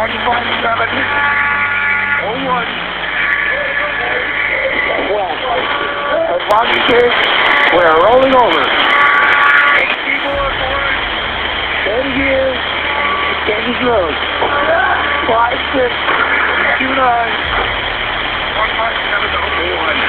15701. Well, as longitude, we're rolling over. 8 people aboard. 30 years, Scandies Rose. 5629 15701.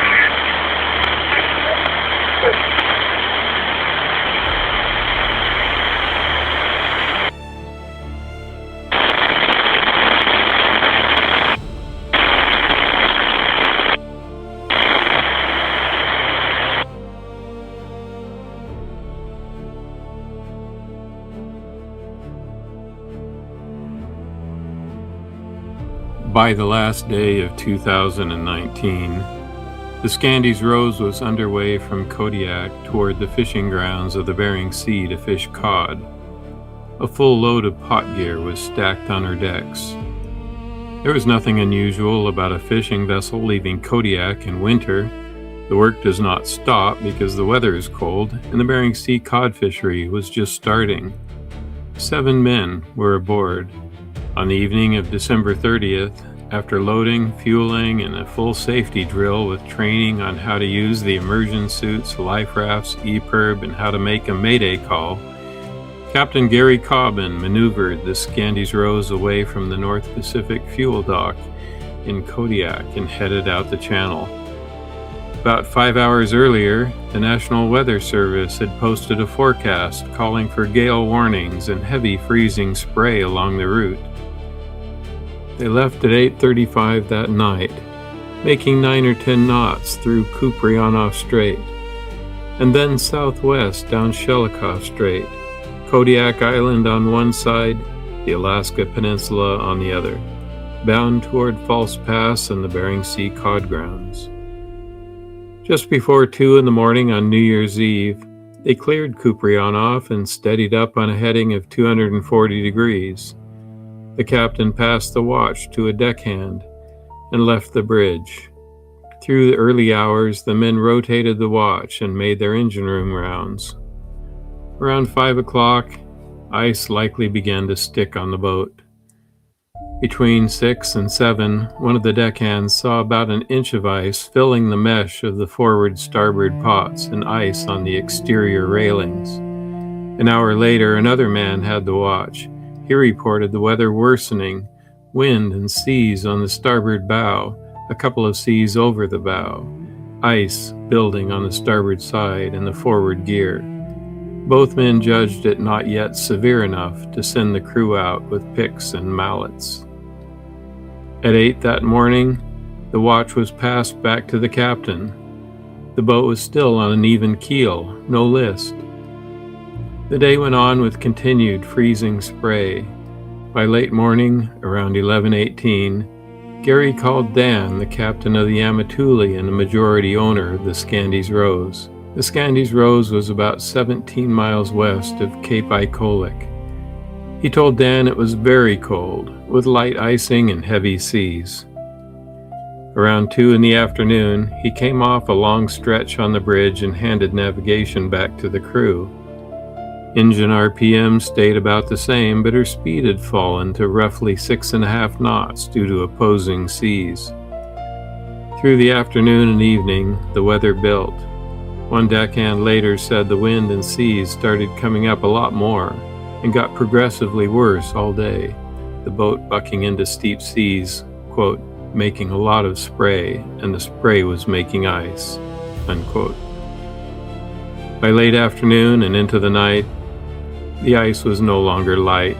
By the last day of 2019, the Scandies Rose was underway from Kodiak toward the fishing grounds of the Bering Sea to fish cod. A full load of pot gear was stacked on her decks. There was nothing unusual about a fishing vessel leaving Kodiak in winter. The work does not stop because the weather is cold, and the Bering Sea cod fishery was just starting. 7 men were aboard. On the evening of December 30th, after loading, fueling, and a full safety drill with training on how to use the immersion suits, life rafts, EPIRB, and how to make a mayday call, Captain Gary Cobban maneuvered the Scandies Rose away from the North Pacific fuel dock in Kodiak and headed out the channel. About 5 hours earlier, the National Weather Service had posted a forecast calling for gale warnings and heavy freezing spray along the route. They left at 8:35 that night, making 9 or 10 knots through Kuprianof Strait, and then southwest down Shelikof Strait, Kodiak Island on one side, the Alaska Peninsula on the other, bound toward False Pass and the Bering Sea cod grounds. Just before 2 in the morning on New Year's Eve, they cleared Kuprianof and steadied up on a heading of 240 degrees. The captain passed the watch to a deckhand and left the bridge. Through the early hours, the men rotated the watch and made their engine room rounds. Around 5 o'clock, ice likely began to stick on the boat. Between 6 and 7, one of the deckhands saw about an inch of ice filling the mesh of the forward-starboard pots and ice on the exterior railings. An hour later, another man had the watch. He reported the weather worsening, wind and seas on the starboard bow, a couple of seas over the bow, ice building on the starboard side and the forward gear. Both men judged it not yet severe enough to send the crew out with picks and mallets. At 8 that morning, the watch was passed back to the captain. The boat was still on an even keel, no list. The day went on with continued freezing spray. By late morning, around 11:18, Gary called Dan, the captain of the Amatuli and the majority owner of the Scandies Rose. The Scandies Rose was about 17 miles west of Cape Ikolik. He told Dan it was very cold, with light icing and heavy seas. Around 2 in the afternoon, he came off a long stretch on the bridge and handed navigation back to the crew. Engine RPM stayed about the same, but her speed had fallen to roughly 6.5 knots due to opposing seas. Through the afternoon and evening, the weather built. One deckhand later said the wind and seas started coming up a lot more and got progressively worse all day, the boat bucking into steep seas, quote, making a lot of spray, and the spray was making ice, unquote. By late afternoon and into the night, the ice was no longer light.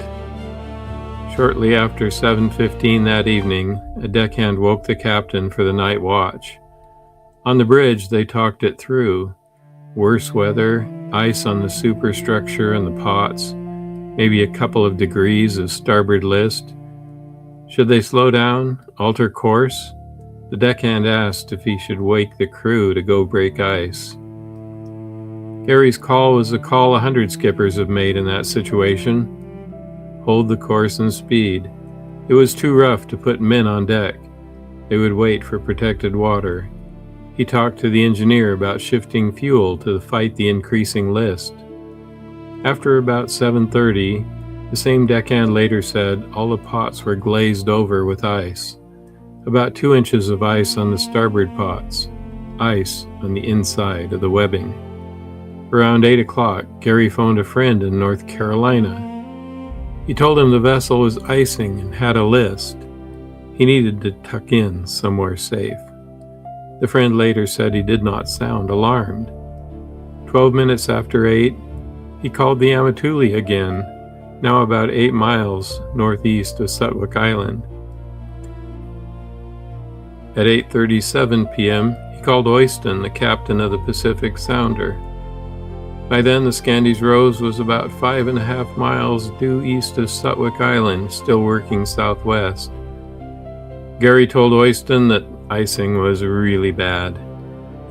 Shortly after 7:15 that evening, a deckhand woke the captain for the night watch. On the bridge, they talked it through. Worse weather, ice on the superstructure and the pots, maybe a couple of degrees of starboard list. Should they slow down, alter course? The deckhand asked if he should wake the crew to go break ice. Gary's call was a call 100 skippers have made in that situation. Hold the course and speed. It was too rough to put men on deck. They would wait for protected water. He talked to the engineer about shifting fuel to fight the increasing list. After about 7:30, The same deckhand later said all the pots were glazed over with ice. About 2 inches of ice on the starboard pots, ice on the inside of the webbing. Around 8 o'clock, Gary phoned a friend in North Carolina. He told him the vessel was icing and had a list. He needed to tuck in somewhere safe. The friend later said he did not sound alarmed. 12 minutes after 8, he called the Amatuli again, now about 8 miles northeast of Sutwick Island. At 8:37 p.m., he called Oyston, the captain of the Pacific Sounder. By then, the Scandies Rose was about 5.5 miles due east of Sutwick Island, still working southwest. Gary told Oyston that icing was really bad.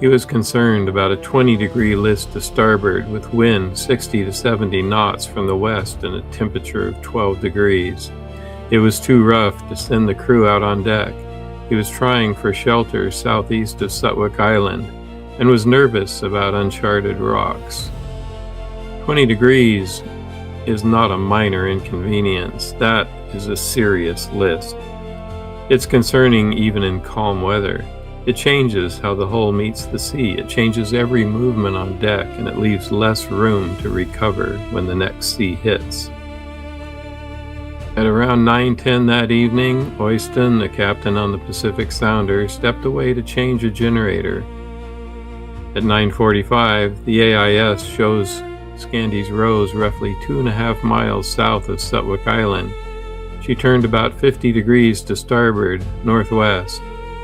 He was concerned about a 20-degree list to starboard with wind 60 to 70 knots from the west and a temperature of 12 degrees. It was too rough to send the crew out on deck. He was trying for shelter southeast of Sutwick Island and was nervous about uncharted rocks. 20 degrees is not a minor inconvenience. That is a serious list. It's concerning even in calm weather. It changes how the hull meets the sea. It changes every movement on deck, and it leaves less room to recover when the next sea hits. At around 9:10 that evening, Oyston, the captain on the Pacific Sounder, stepped away to change a generator. At 9:45, the AIS shows Scandies Rose roughly 2.5 miles south of Sutwick Island. She turned about 50 degrees to starboard, northwest,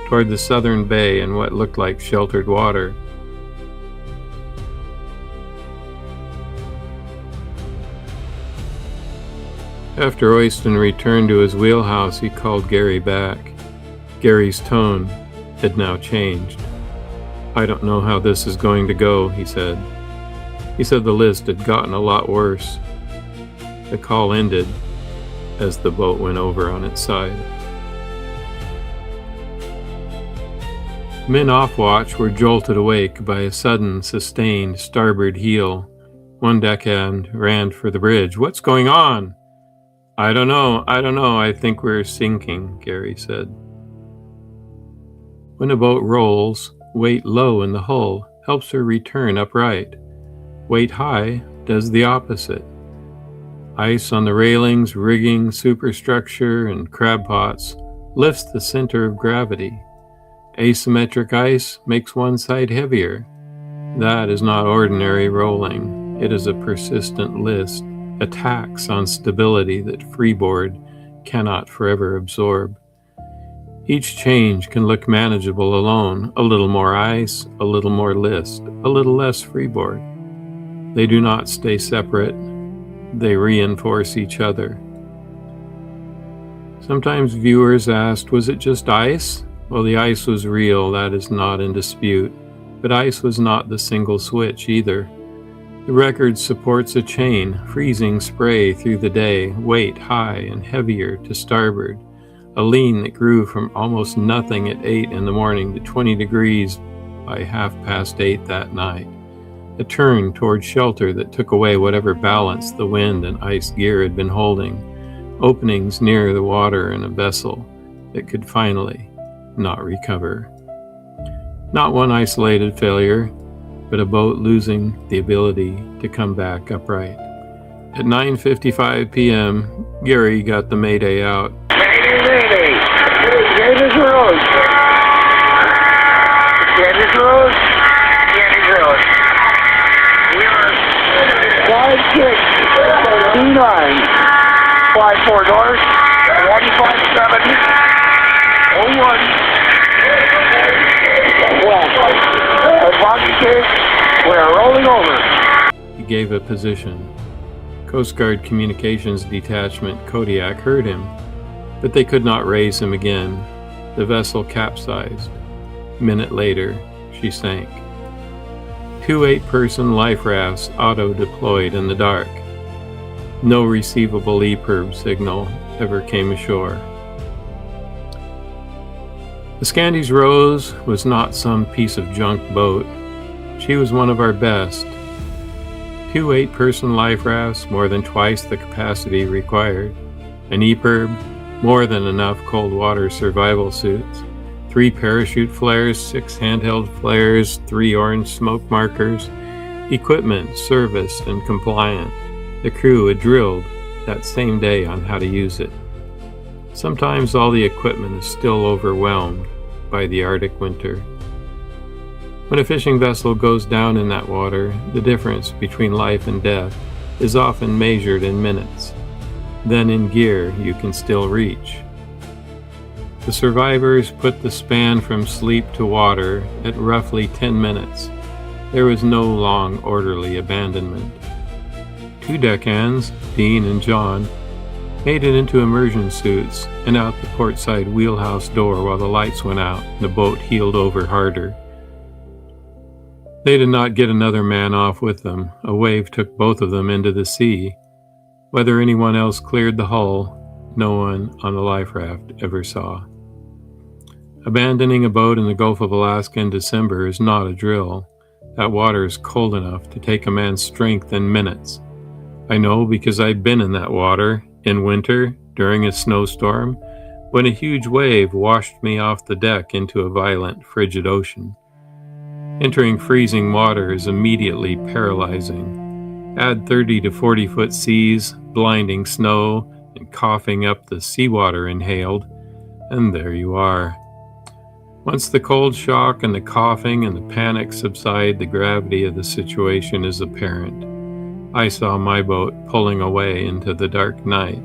toward the southern bay in what looked like sheltered water. After Oyston returned to his wheelhouse, he called Gary back. Gary's tone had now changed. "I don't know how this is going to go," he said. He said the list had gotten a lot worse. The call ended as the boat went over on its side. Men off watch were jolted awake by a sudden, sustained starboard heel. One deckhand ran for the bridge. "What's going on?" I don't know. I think we're sinking," Gary said. When a boat rolls, weight low in the hull helps her return upright. Weight high does the opposite. Ice on the railings, rigging, superstructure, and crab pots lifts the center of gravity. Asymmetric ice makes one side heavier. That is not ordinary rolling. It is a persistent list, a tax on stability that freeboard cannot forever absorb. Each change can look manageable alone, a little more ice, a little more list, a little less freeboard. They do not stay separate. They reinforce each other. Sometimes viewers asked, was it just ice? Well, the ice was real, that is not in dispute, but ice was not the single switch either. The record supports a chain, freezing spray through the day, weight high and heavier to starboard, a lean that grew from almost nothing at 8 in the morning to 20 degrees by 8:30 that night, a turn toward shelter that took away whatever balance the wind and ice gear had been holding, openings near the water in a vessel that could finally not recover. Not one isolated failure, but a boat losing the ability to come back upright. At 9:55 p.m., Gary got the mayday out. Mayday! Scandies Rose! Scandies Rose! Scandies Rose! We are 5-6, D9, 54 north, 157, 01. We're rolling over. He gave a position. Coast Guard Communications Detachment Kodiak heard him, but they could not raise him again. The vessel capsized. A minute later, she sank. 2 8-person life rafts auto-deployed in the dark. No receivable EPIRB signal ever came ashore. The Scandies Rose was not some piece of junk boat. She was one of our best. 2 8-person life rafts, more than twice the capacity required, an EPIRB, more than enough cold water survival suits, 3 parachute flares, 6 handheld flares, 3 orange smoke markers, equipment serviced and compliant. The crew had drilled that same day on how to use it. Sometimes all the equipment is still overwhelmed by the Arctic winter. When a fishing vessel goes down in that water, the difference between life and death is often measured in minutes. Then in gear you can still reach. The survivors put the span from sleep to water at roughly 10 minutes. There was no long, orderly abandonment. 2 deckhands, Dean and Jon, made it into immersion suits and out the portside wheelhouse door while the lights went out and the boat heeled over harder. They did not get another man off with them. A wave took both of them into the sea. Whether anyone else cleared the hull, no one on the life raft ever saw. Abandoning a boat in the Gulf of Alaska in December is not a drill. That water is cold enough to take a man's strength in minutes. I know because I've been in that water in winter during a snowstorm when a huge wave washed me off the deck into a violent, frigid ocean. Entering freezing water is immediately paralyzing. Add 30 to 40 foot seas, blinding snow, and coughing up the seawater inhaled, and there you are. Once the cold shock and the coughing and the panic subside, the gravity of the situation is apparent. I saw my boat pulling away into the dark night.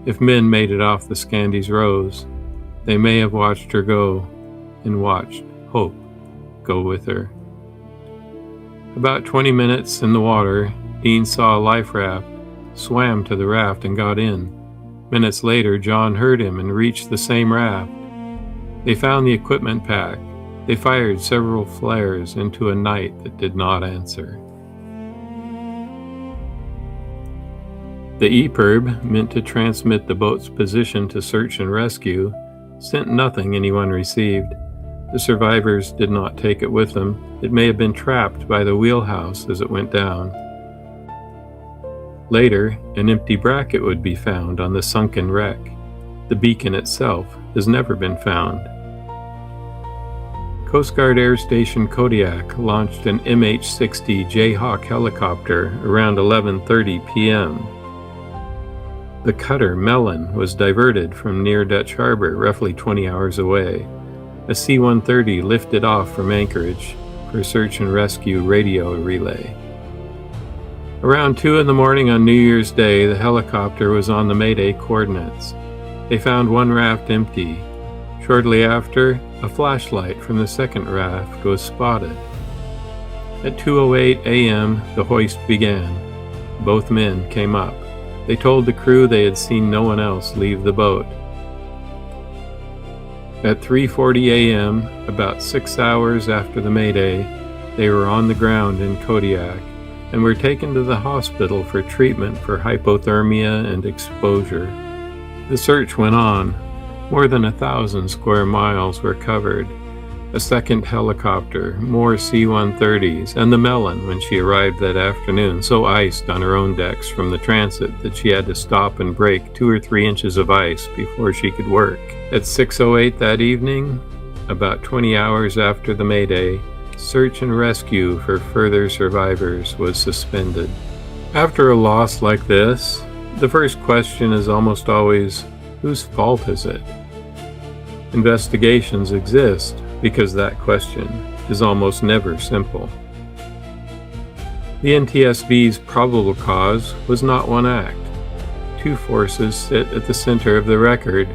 If men made it off the Scandies Rose, they may have watched her go and watched hope go with her. About 20 minutes in the water, Dean saw a life raft, swam to the raft and got in. Minutes later, Jon heard him and reached the same raft. They found the equipment pack. They fired several flares into a night that did not answer. The EPIRB, meant to transmit the boat's position to search and rescue, sent nothing anyone received. The survivors did not take it with them. It may have been trapped by the wheelhouse as it went down. Later, an empty bracket would be found on the sunken wreck. The beacon itself has never been found. Coast Guard Air Station Kodiak launched an MH-60 Jayhawk helicopter around 11:30 p.m. The cutter Mellon was diverted from near Dutch Harbor, roughly 20 hours away. A C-130 lifted off from Anchorage for search and rescue radio relay. Around 2 in the morning on New Year's Day, the helicopter was on the mayday coordinates. They found one raft empty. Shortly after, a flashlight from the second raft was spotted. At 2:08 a.m., the hoist began. Both men came up. They told the crew they had seen no one else leave the boat. At 3:40 a.m., about 6 hours after the mayday, they were on the ground in Kodiak and were taken to the hospital for treatment for hypothermia and exposure. The search went on. More than 1,000 square miles were covered. A second helicopter, more C-130s, and the Mellon when she arrived that afternoon, so iced on her own decks from the transit that she had to stop and break 2 or 3 inches of ice before she could work. At 6:08 that evening, about 20 hours after the mayday, search and rescue for further survivors was suspended. After a loss like this, the first question is almost always, whose fault is it? Investigations exist because that question is almost never simple. The NTSB's probable cause was not one act. 2 forces sit at the center of the record: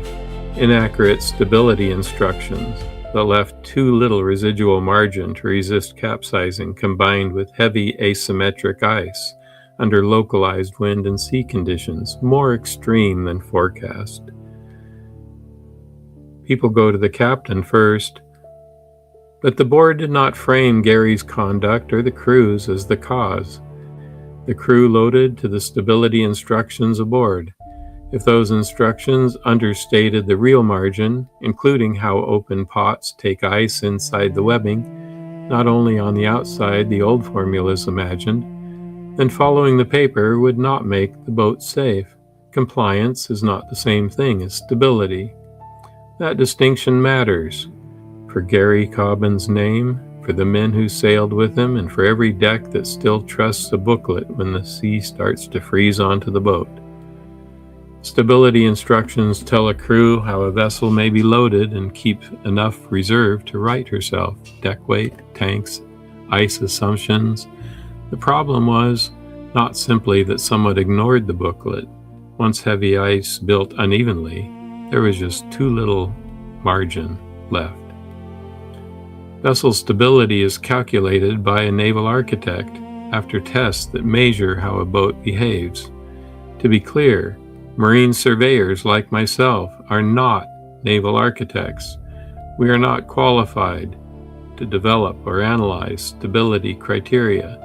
inaccurate stability instructions that left too little residual margin to resist capsizing, combined with heavy asymmetric ice under localized wind and sea conditions more extreme than forecast. People go to the captain first, but the board did not frame Gary's conduct or the crew's as the cause. The crew loaded to the stability instructions aboard. If those instructions understated the real margin, including how open pots take ice inside the webbing, not only on the outside the old formulas imagined, then following the paper would not make the boat safe. Compliance is not the same thing as stability. That distinction matters. For Gary Cobban's name, for the men who sailed with him, and for every deck that still trusts a booklet when the sea starts to freeze onto the boat. Stability instructions tell a crew how a vessel may be loaded and keep enough reserve to right herself. Deck weight, tanks, ice assumptions. The problem was not simply that someone ignored the booklet. Once heavy ice built unevenly, there was just too little margin left. Vessel stability is calculated by a naval architect after tests that measure how a boat behaves. To be clear, marine surveyors like myself are not naval architects. We are not qualified to develop or analyze stability criteria.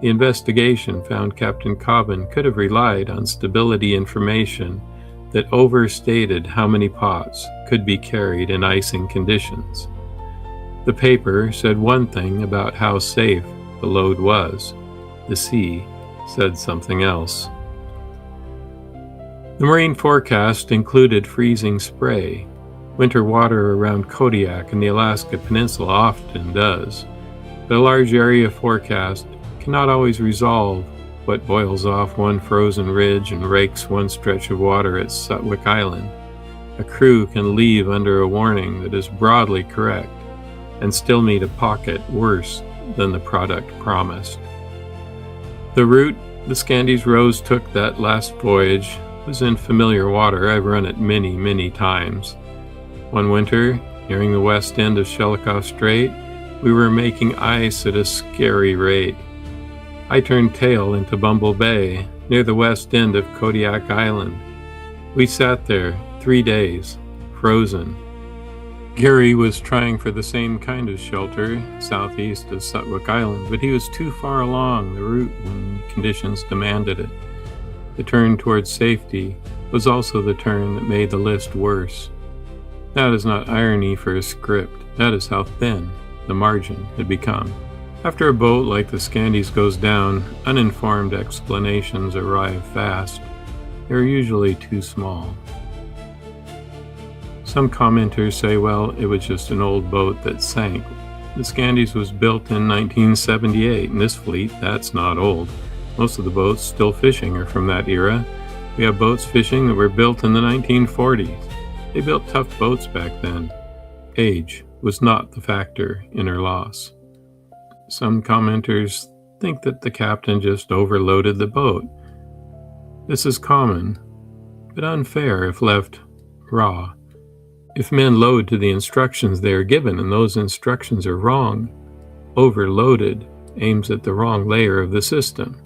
The investigation found Captain Cobban could have relied on stability information that overstated how many pots could be carried in icing conditions. The paper said one thing about how safe the load was. The sea said something else. The marine forecast included freezing spray. Winter water around Kodiak and the Alaska Peninsula often does, but a large area forecast cannot always resolve what boils off one frozen ridge and rakes one stretch of water at Sutwick Island. A crew can leave under a warning that is broadly correct and still meet a pocket worse than the product promised. The route the Scandies Rose took that last voyage was in familiar water. I've run it many, many times. One winter, nearing the west end of Shelikof Strait, we were making ice at a scary rate. I turned tail into Bumble Bay, near the west end of Kodiak Island. We sat there 3 days, frozen. Gary was trying for the same kind of shelter southeast of Sutwick Island, but he was too far along the route when conditions demanded it. The turn towards safety was also the turn that made the list worse. That is not irony for a script. That is how thin the margin had become. After a boat like the Scandies goes down, uninformed explanations arrive fast. They're usually too small. Some commenters say, well, it was just an old boat that sank. The Scandies was built in 1978, and this fleet, that's not old. Most of the boats still fishing are from that era. We have boats fishing that were built in the 1940s. They built tough boats back then. Age was not the factor in her loss. Some commenters think that the captain just overloaded the boat. This is common, but unfair if left raw. If men load to the instructions they are given and those instructions are wrong, overloaded aims at the wrong layer of the system.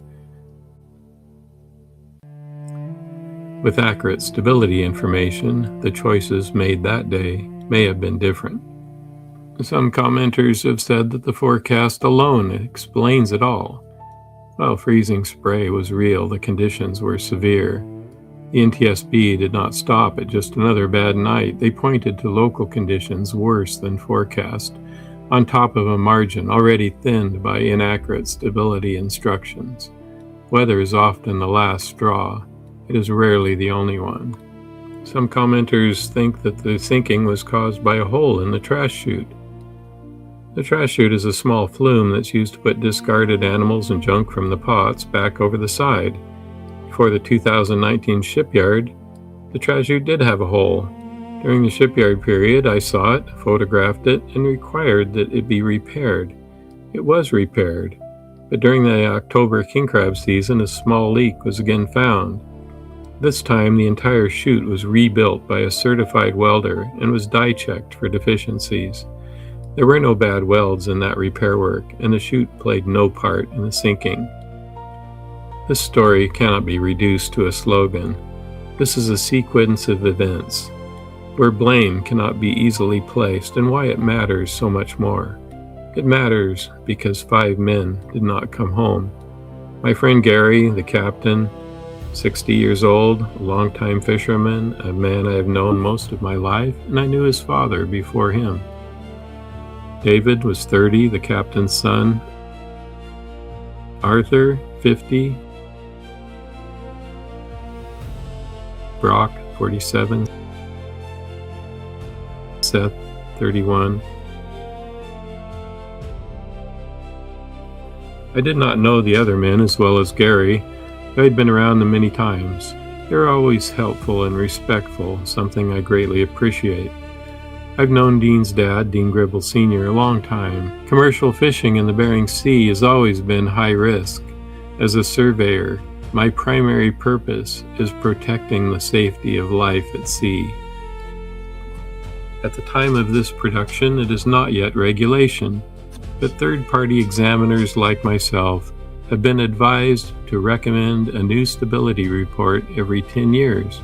With accurate stability information, the choices made that day may have been different. Some commenters have said that the forecast alone explains it all. While freezing spray was real, the conditions were severe. The NTSB did not stop at just another bad night. They pointed to local conditions worse than forecast, on top of a margin already thinned by inaccurate stability instructions. Weather is often the last straw. It is rarely the only one. Some commenters think that the sinking was caused by a hole in the trash chute. The trash chute is a small flume that's used to put discarded animals and junk from the pots back over the side. For the 2019 shipyard, the trash chute did have a hole. During the shipyard period, I saw it, photographed it, and required that it be repaired. It was repaired, but during the October king crab season, a small leak was again found. This time, the entire chute was rebuilt by a certified welder and was die-checked for deficiencies. There were no bad welds in that repair work, and the chute played no part in the sinking. This story cannot be reduced to a slogan. This is a sequence of events, where blame cannot be easily placed and why it matters so much more. It matters because 5 men did not come home. My friend Gary, the captain, 60 years old, a longtime fisherman, a man I have known most of my life, and I knew his father before him. David was 30, the captain's son. Arthur, 50, Brock 47, Seth 31. I did not know the other men as well as Gary, though I'd been around them many times. They were always helpful and respectful, something I greatly appreciate. I've known Dean's dad, Dean Gribble Sr., a long time. Commercial fishing in the Bering Sea has always been high risk. As a surveyor, my primary purpose is protecting the safety of life at sea. At the time of this production, it is not yet regulation, but third-party examiners like myself have been advised to recommend a new stability report every 10 years.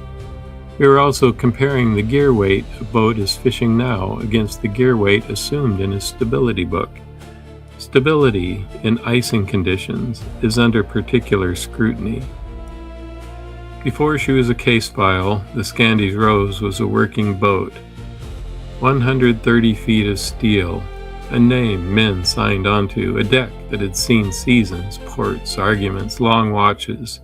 We are also comparing the gear weight a boat is fishing now against the gear weight assumed in a stability book. Stability in icing conditions is under particular scrutiny. Before she was a case file, the Scandies Rose was a working boat. 130 feet of steel, a name men signed onto, a deck that had seen seasons, ports, arguments, long watches,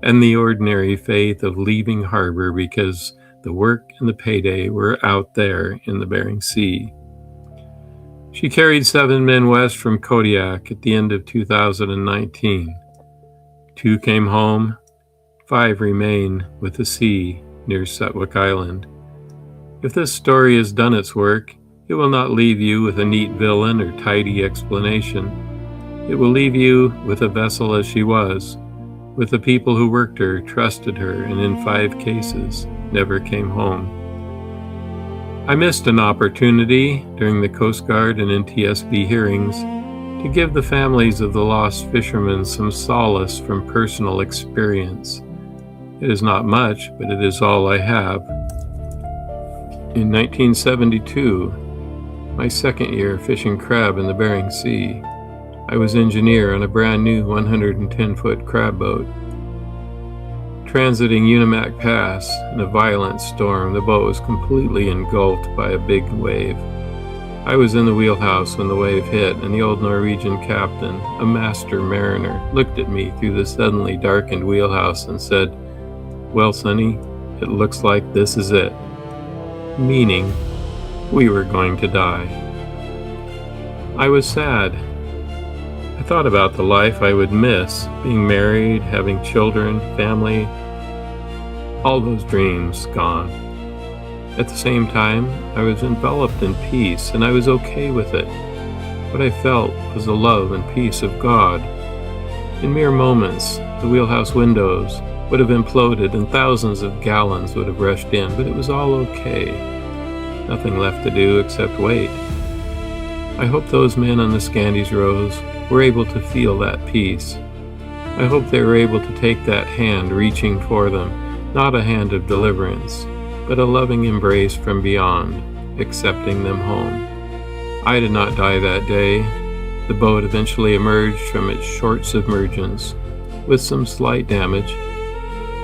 and the ordinary faith of leaving harbor because the work and the payday were out there in the Bering Sea. She carried 7 men west from Kodiak at the end of 2019. 2 came home, 5 remain with the sea near Sutwick Island. If this story has done its work, it will not leave you with a neat villain or tidy explanation. It will leave you with a vessel as she was, with the people who worked her, trusted her, and in 5 cases, never came home. I missed an opportunity during the Coast Guard and NTSB hearings to give the families of the lost fishermen some solace from personal experience. It is not much, but it is all I have. In 1972, my second year fishing crab in the Bering Sea, I was engineer on a brand new 110-foot crab boat. Transiting Unimak Pass in a violent storm, the boat was completely engulfed by a big wave. I was in the wheelhouse when the wave hit, and the old Norwegian captain, a master mariner, looked at me through the suddenly darkened wheelhouse and said, "Well, Sonny, it looks like this is it." Meaning, we were going to die. I was sad. I thought about the life I would miss, being married, having children, family, all those dreams gone. At the same time, I was enveloped in peace, and I was okay with it. What I felt was the love and peace of God. In mere moments, the wheelhouse windows would have imploded and thousands of gallons would have rushed in, but it was all okay. Nothing left to do except wait. I hope those men on the Scandies Rose were able to feel that peace. I hope they were able to take that hand reaching for them, not a hand of deliverance, but a loving embrace from beyond, accepting them home. I did not die that day. The boat eventually emerged from its short submergence with some slight damage,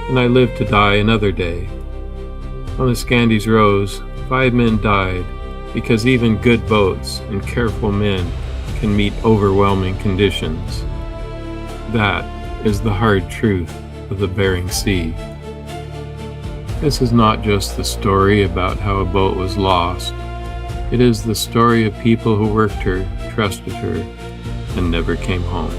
and I lived to die another day. On the Scandies Rose, 5 men died because even good boats and careful men can meet overwhelming conditions. That is the hard truth of the Bering Sea. This is not just the story about how a boat was lost. It is the story of people who worked her, trusted her, and never came home.